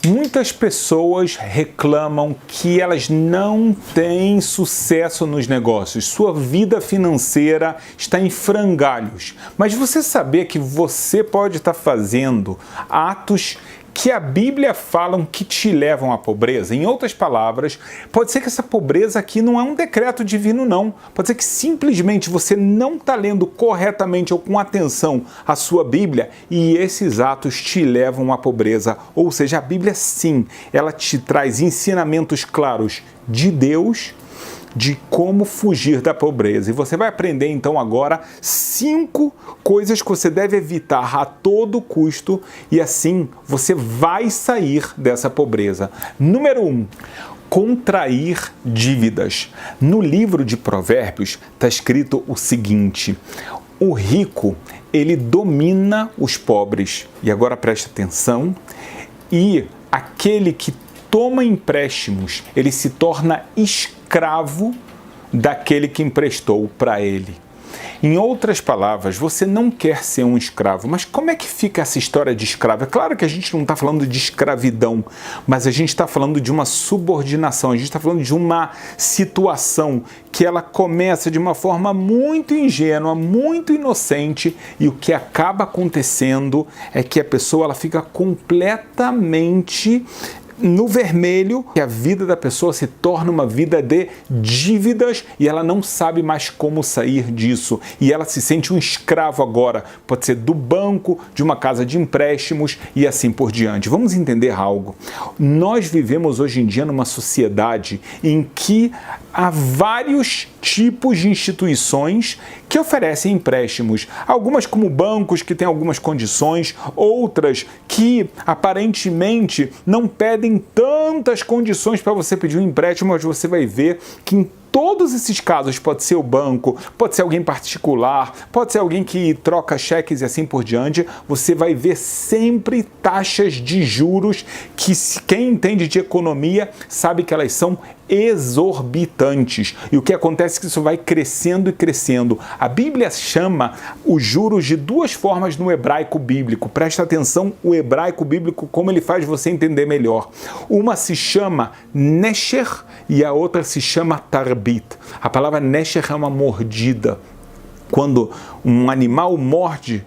Muitas pessoas reclamam que elas não têm sucesso nos negócios, sua vida financeira está em frangalhos. Mas você sabia que você pode estar fazendo atos que a Bíblia fala que te levam à pobreza? Em outras palavras, pode ser que essa pobreza aqui não é um decreto divino, não. Pode ser que simplesmente você não está lendo corretamente ou com atenção a sua Bíblia e esses atos te levam à pobreza. Ou seja, a Bíblia sim, ela te traz ensinamentos claros de Deus, de como fugir da pobreza. E você vai aprender então agora 5 coisas que você deve evitar a todo custo e assim você vai sair dessa pobreza. Número 1. Contrair dívidas. No livro de Provérbios está escrito o seguinte: o rico, ele domina os pobres. E agora preste atenção. E aquele que toma empréstimos, ele se torna escravo daquele que emprestou para ele. Em outras palavras, você não quer ser um escravo, mas como é que fica essa história de escravo? É claro que a gente não está falando de escravidão, mas a gente está falando de uma subordinação, a gente está falando de uma situação que ela começa de uma forma muito ingênua, muito inocente, e o que acaba acontecendo é que a pessoa ela fica completamente no vermelho, que a vida da pessoa se torna uma vida de dívidas e ela não sabe mais como sair disso. E ela se sente um escravo agora. Pode ser do banco, de uma casa de empréstimos e assim por diante. Vamos entender algo. Nós vivemos hoje em dia numa sociedade em que há vários tipos de instituições que oferecem empréstimos. Algumas como bancos que têm algumas condições, outras que aparentemente não pedem tantas condições para você pedir um empréstimo, mas você vai ver que em todos esses casos, pode ser o banco, pode ser alguém particular, pode ser alguém que troca cheques e assim por diante, você vai ver sempre taxas de juros que quem entende de economia sabe que elas são exorbitantes. E o que acontece é que isso vai crescendo e crescendo. A Bíblia chama os juros de 2 formas no hebraico bíblico. Presta atenção o hebraico bíblico, como ele faz você entender melhor. Uma se chama Nesher e a outra se chama Tarbit. A palavra Nesher é uma mordida. Quando um animal morde,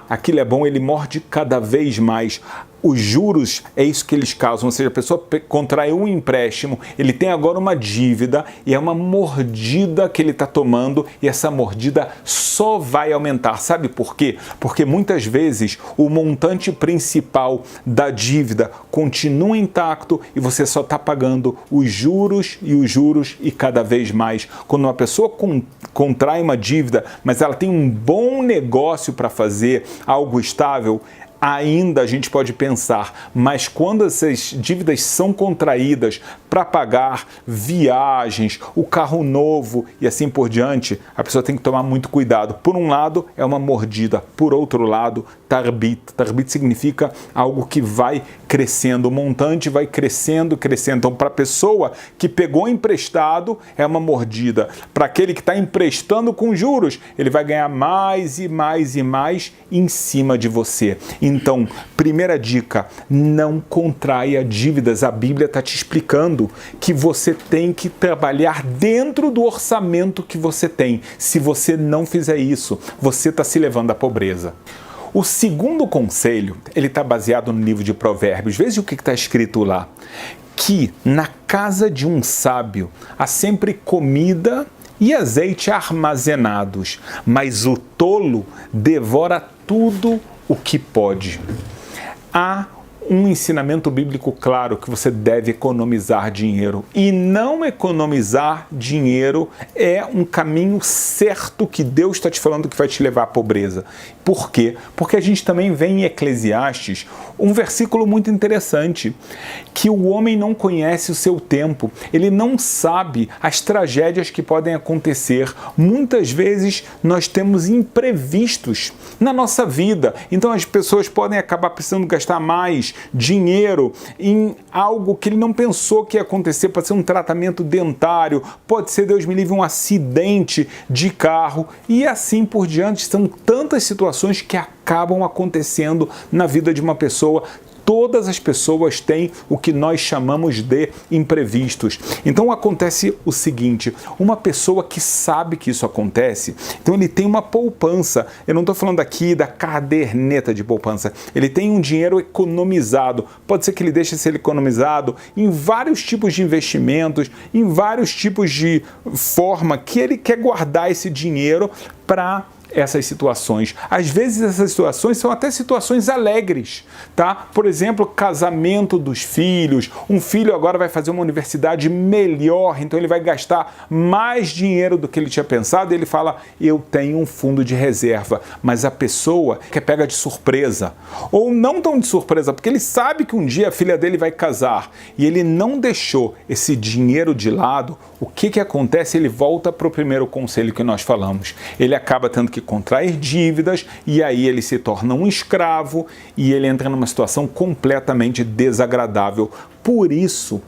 aquilo é bom, ele morde cada vez mais. Os juros é isso que eles causam, ou seja, a pessoa contraiu um empréstimo, ele tem agora uma dívida e é uma mordida que ele está tomando e essa mordida só vai aumentar. Sabe por quê? Porque muitas vezes o montante principal da dívida continua intacto e você só está pagando os juros e cada vez mais. Quando uma pessoa contrai uma dívida, mas ela tem um bom negócio para fazer, algo estável, ainda a gente pode pensar, mas quando essas dívidas são contraídas para pagar viagens, o carro novo e assim por diante, a pessoa tem que tomar muito cuidado. Por um lado, é uma mordida, por outro lado, Tarbit. Tarbit significa algo que vai crescendo, o montante vai crescendo, crescendo. Então, para a pessoa que pegou emprestado, é uma mordida. Para aquele que está emprestando com juros, ele vai ganhar mais e mais e mais em cima de você. Então, primeira dica, não contraia dívidas. A Bíblia está te explicando que você tem que trabalhar dentro do orçamento que você tem. Se você não fizer isso, você está se levando à pobreza. O segundo conselho, ele está baseado no livro de Provérbios. Veja o que está escrito lá. Que na casa de um sábio há sempre comida e azeite armazenados, mas o tolo devora tudo o que pode. Há um ensinamento bíblico claro que você deve economizar dinheiro. E não economizar dinheiro é um caminho certo que Deus está te falando que vai te levar à pobreza. Por quê? Porque a gente também vê em Eclesiastes um versículo muito interessante, que o homem não conhece o seu tempo, ele não sabe as tragédias que podem acontecer. Muitas vezes nós temos imprevistos na nossa vida, então as pessoas podem acabar precisando gastar mais dinheiro em algo que ele não pensou que ia acontecer. Pode ser um tratamento dentário, pode ser, Deus me livre, um acidente de carro e assim por diante. São tantas situações que acabam acontecendo na vida de uma pessoa. Todas as pessoas têm o que nós chamamos de imprevistos. Então acontece o seguinte, uma pessoa que sabe que isso acontece, então ele tem uma poupança. Eu não estou falando aqui da caderneta de poupança, ele tem um dinheiro economizado. Pode ser que ele deixe ser economizado em vários tipos de investimentos, em vários tipos de forma que ele quer guardar esse dinheiro para essas situações. Às vezes essas situações são até situações alegres, tá? Por exemplo, casamento dos filhos. Um filho agora vai fazer uma universidade melhor, então ele vai gastar mais dinheiro do que ele tinha pensado e ele fala, eu tenho um fundo de reserva. Mas a pessoa que é pega de surpresa, ou não tão de surpresa, porque ele sabe que um dia a filha dele vai casar e ele não deixou esse dinheiro de lado, o que acontece? Ele volta para o primeiro conselho que nós falamos. Ele acaba tendo que contrair dívidas e aí ele se torna um escravo e ele entra numa situação completamente desagradável. Por isso,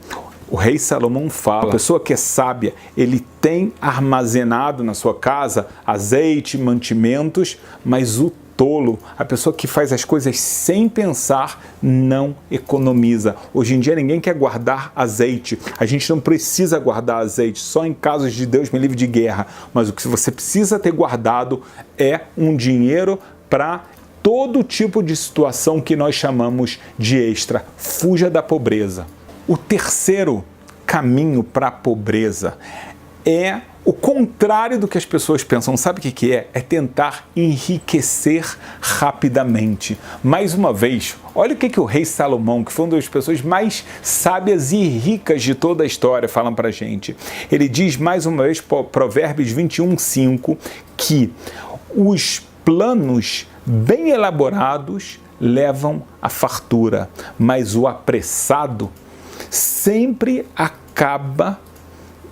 o rei Salomão fala, a pessoa que é sábia, ele tem armazenado na sua casa azeite, mantimentos, mas o tolo, a pessoa que faz as coisas sem pensar, não economiza. Hoje em dia ninguém quer guardar azeite. A gente não precisa guardar azeite, só em casos de Deus me livre de guerra. Mas o que você precisa ter guardado é um dinheiro para todo tipo de situação que nós chamamos de extra. Fuja da pobreza. O terceiro caminho para a pobreza é o contrário do que as pessoas pensam. Sabe o que é? É tentar enriquecer rapidamente. Mais uma vez, olha o que o rei Salomão, que foi uma das pessoas mais sábias e ricas de toda a história, fala pra gente. Ele diz mais uma vez, Provérbios 21:5, que os planos bem elaborados levam à fartura, mas o apressado sempre acaba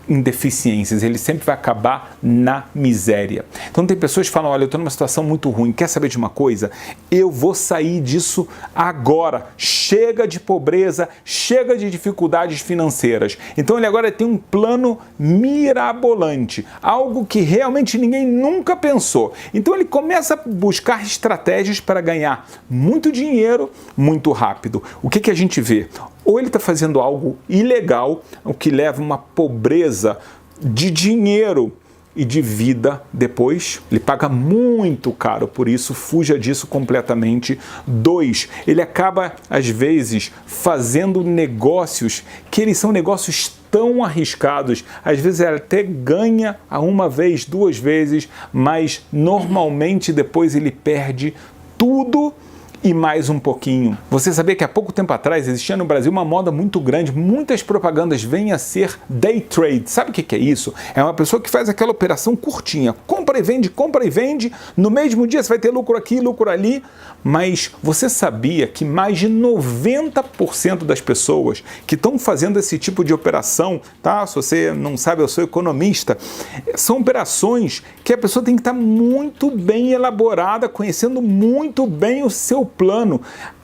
em deficiências, ele sempre vai acabar na miséria. Então tem pessoas que falam, olha, eu estou numa situação muito ruim, quer saber de uma coisa? Eu vou sair disso agora. Chega de pobreza, chega de dificuldades financeiras. Então ele agora tem um plano mirabolante, algo que realmente ninguém nunca pensou. Então ele começa a buscar estratégias para ganhar muito dinheiro muito rápido. O que a gente vê? Ou ele está fazendo algo ilegal, o que leva a uma pobreza de dinheiro e de vida depois. Ele paga muito caro por isso, fuja disso completamente. 2, ele acaba, às vezes, fazendo negócios que eles são negócios tão arriscados. Às vezes ele até ganha uma vez, 2 vezes, mas normalmente depois ele perde tudo e mais um pouquinho. Você sabia que há pouco tempo atrás existia no Brasil uma moda muito grande, muitas propagandas vêm a ser day trade. Sabe o que é isso? É uma pessoa que faz aquela operação curtinha, compra e vende, no mesmo dia você vai ter lucro aqui, lucro ali, mas você sabia que mais de 90% das pessoas que estão fazendo esse tipo de operação, tá? Se você não sabe, eu sou economista, são operações que a pessoa tem que estar muito bem elaborada, conhecendo muito bem o seu plano.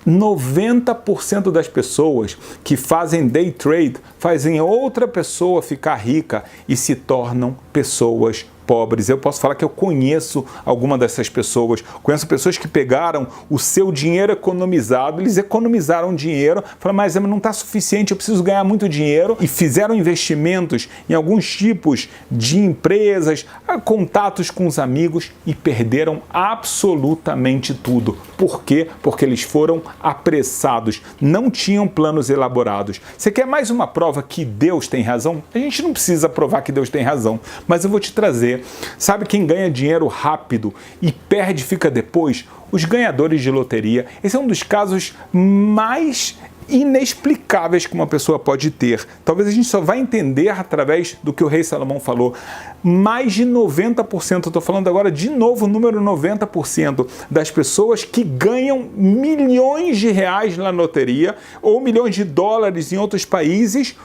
90% das pessoas que fazem day trade fazem outra pessoa ficar rica e se tornam pessoas pobres. Eu posso falar que eu conheço alguma dessas pessoas. Conheço pessoas que pegaram o seu dinheiro economizado, eles economizaram dinheiro, falaram, mas não está suficiente, eu preciso ganhar muito dinheiro, e fizeram investimentos em alguns tipos de empresas, contatos com os amigos e perderam absolutamente tudo. Por quê? Porque eles foram apressados, não tinham planos elaborados. Você quer mais uma prova que Deus tem razão? A gente não precisa provar que Deus tem razão, mas eu vou te trazer. Sabe quem ganha dinheiro rápido e perde e fica depois? Os ganhadores de loteria. Esse é um dos casos mais inexplicáveis que uma pessoa pode ter. Talvez a gente só vai entender através do que o rei Salomão falou. Mais de 90%, eu estou falando agora de novo o número 90% das pessoas que ganham milhões de reais na loteria ou milhões de dólares em outros países,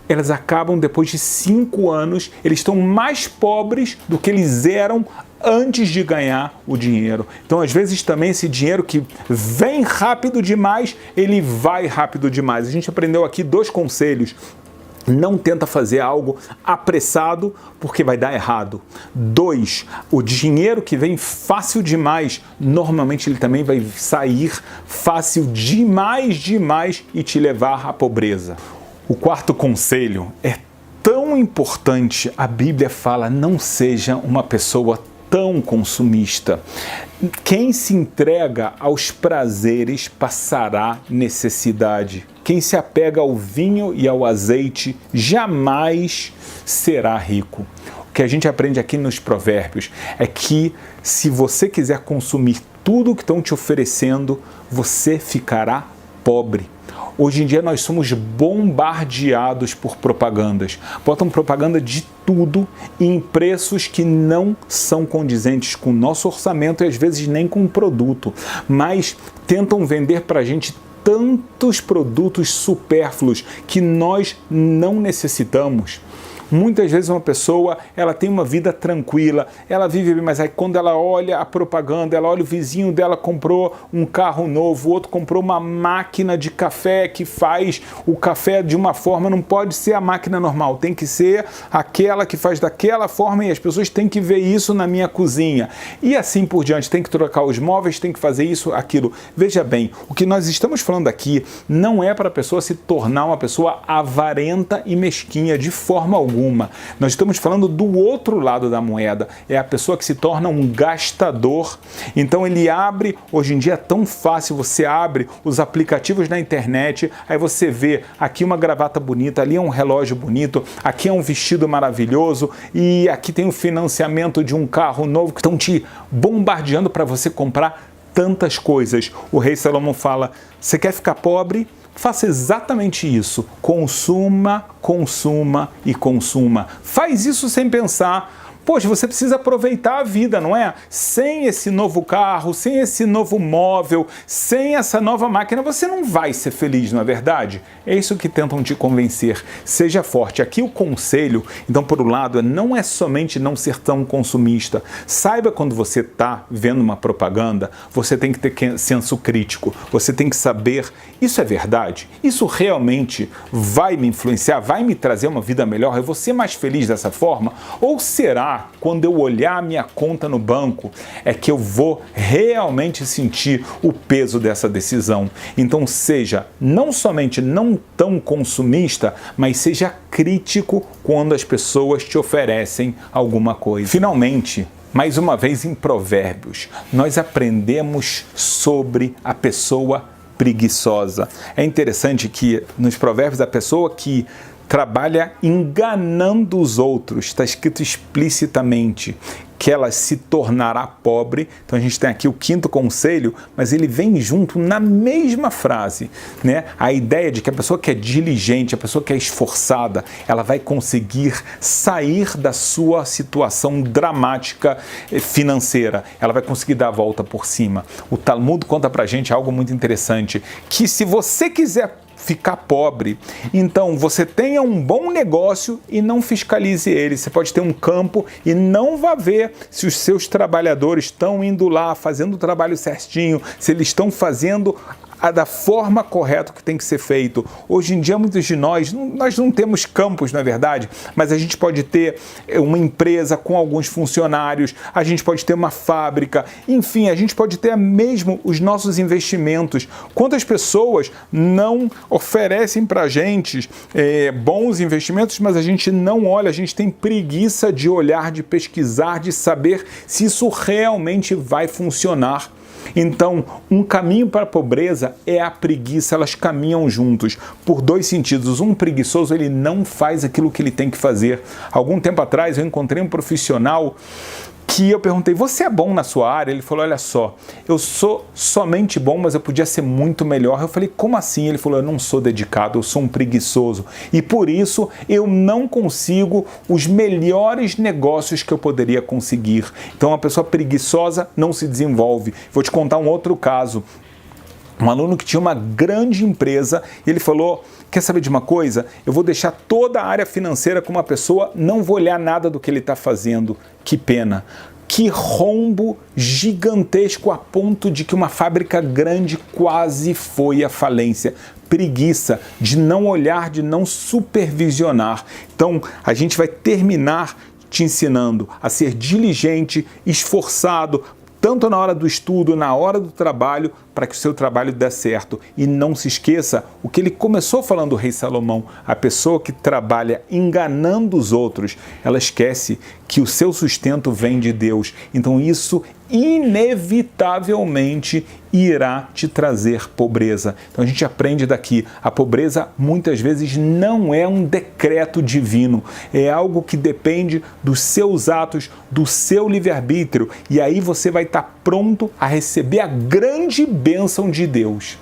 elas acabam depois de 5 anos, eles estão mais pobres do que eles eram antes de ganhar o dinheiro. Então, às vezes, também esse dinheiro que vem rápido demais, ele vai rápido demais. A gente aprendeu aqui 2 conselhos. Não tenta fazer algo apressado porque vai dar errado. 2, o dinheiro que vem fácil demais, normalmente ele também vai sair fácil demais e te levar à pobreza. O quarto conselho é tão importante. A Bíblia fala: não seja uma pessoa tão consumista. Quem se entrega aos prazeres passará necessidade. Quem se apega ao vinho e ao azeite jamais será rico. O que a gente aprende aqui nos Provérbios é que se você quiser consumir tudo que estão te oferecendo, você ficará pobre. Hoje em dia nós somos bombardeados por propagandas. Botam propaganda de tudo em preços que não são condizentes com o nosso orçamento e às vezes nem com o produto, mas tentam vender para a gente tantos produtos supérfluos que nós não necessitamos. Muitas vezes uma pessoa, ela tem uma vida tranquila, ela vive bem, mas aí quando ela olha a propaganda, ela olha o vizinho dela comprou um carro novo, o outro comprou uma máquina de café que faz o café de uma forma, não pode ser a máquina normal, tem que ser aquela que faz daquela forma e as pessoas têm que ver isso na minha cozinha. E assim por diante, tem que trocar os móveis, tem que fazer isso, aquilo. Veja bem, o que nós estamos falando aqui não é para a pessoa se tornar uma pessoa avarenta e mesquinha de forma alguma. Nós estamos falando do outro lado da moeda, é a pessoa que se torna um gastador. Então ele abre, hoje em dia é tão fácil, você abre os aplicativos na internet, aí você vê aqui uma gravata bonita, ali é um relógio bonito, aqui é um vestido maravilhoso e aqui tem o financiamento de um carro novo que estão te bombardeando para você comprar tantas coisas. O rei Salomão fala: você quer ficar pobre? Faça exatamente isso. Consuma, consuma e consuma. Faz isso sem pensar. Poxa, você precisa aproveitar a vida, não é? Sem esse novo carro, sem esse novo móvel, sem essa nova máquina, você não vai ser feliz, não é verdade? É isso que tentam te convencer. Seja forte. Aqui o conselho, então, por um lado, não é somente não ser tão consumista. Saiba quando você está vendo uma propaganda, você tem que ter senso crítico. Você tem que saber, isso é verdade? Isso realmente vai me influenciar? Vai me trazer uma vida melhor? Eu vou ser mais feliz dessa forma? Ou será quando eu olhar a minha conta no banco é que eu vou realmente sentir o peso dessa decisão? Então seja não somente não tão consumista, mas seja crítico quando as pessoas te oferecem alguma coisa. Finalmente, mais uma vez em Provérbios, nós aprendemos sobre a pessoa preguiçosa. É interessante que nos Provérbios a pessoa que trabalha enganando os outros, está escrito explicitamente que ela se tornará pobre. Então a gente tem aqui o quinto conselho, mas ele vem junto na mesma frase, né? A ideia de que a pessoa que é diligente, a pessoa que é esforçada, ela vai conseguir sair da sua situação dramática financeira, ela vai conseguir dar a volta por cima. O Talmud conta pra gente algo muito interessante, que se você quiser ficar pobre, então você tenha um bom negócio e não fiscalize ele. Você pode ter um campo e não vá ver se os seus trabalhadores estão indo lá, fazendo o trabalho certinho, se eles estão fazendo da forma correta que tem que ser feito. Hoje em dia, muitos de nós não temos campos, na verdade, mas a gente pode ter uma empresa com alguns funcionários, a gente pode ter uma fábrica, enfim, a gente pode ter mesmo os nossos investimentos. Quantas pessoas não oferecem para a gente bons investimentos, mas a gente não olha, a gente tem preguiça de olhar, de pesquisar, de saber se isso realmente vai funcionar. Então, um caminho para a pobreza é a preguiça, elas caminham juntos, por dois sentidos. Um preguiçoso, ele não faz aquilo que ele tem que fazer. Algum tempo atrás, eu encontrei um profissional que eu perguntei: você é bom na sua área? Ele falou: olha só, eu sou somente bom, mas eu podia ser muito melhor. Eu falei: como assim? Ele falou: eu não sou dedicado, eu sou um preguiçoso e por isso eu não consigo os melhores negócios que eu poderia conseguir. Então, uma pessoa preguiçosa não se desenvolve. Vou te contar um outro caso. Um aluno que tinha uma grande empresa, e ele falou: quer saber de uma coisa? Eu vou deixar toda a área financeira com uma pessoa, não vou olhar nada do que ele está fazendo. Que pena. Que rombo gigantesco, a ponto de que uma fábrica grande quase foi à falência. preguiça, de não olhar, de não supervisionar. Então, a gente vai terminar te ensinando a ser diligente, esforçado, tanto na hora do estudo, na hora do trabalho, para que o seu trabalho dê certo. E não se esqueça o que ele começou falando, o rei Salomão: a pessoa que trabalha enganando os outros, ela esquece que o seu sustento vem de Deus. Então isso inevitavelmente irá te trazer pobreza. Então a gente aprende daqui, a pobreza muitas vezes não é um decreto divino, é algo que depende dos seus atos, do seu livre-arbítrio, e aí você vai estar pronto a receber a grande bênção de Deus.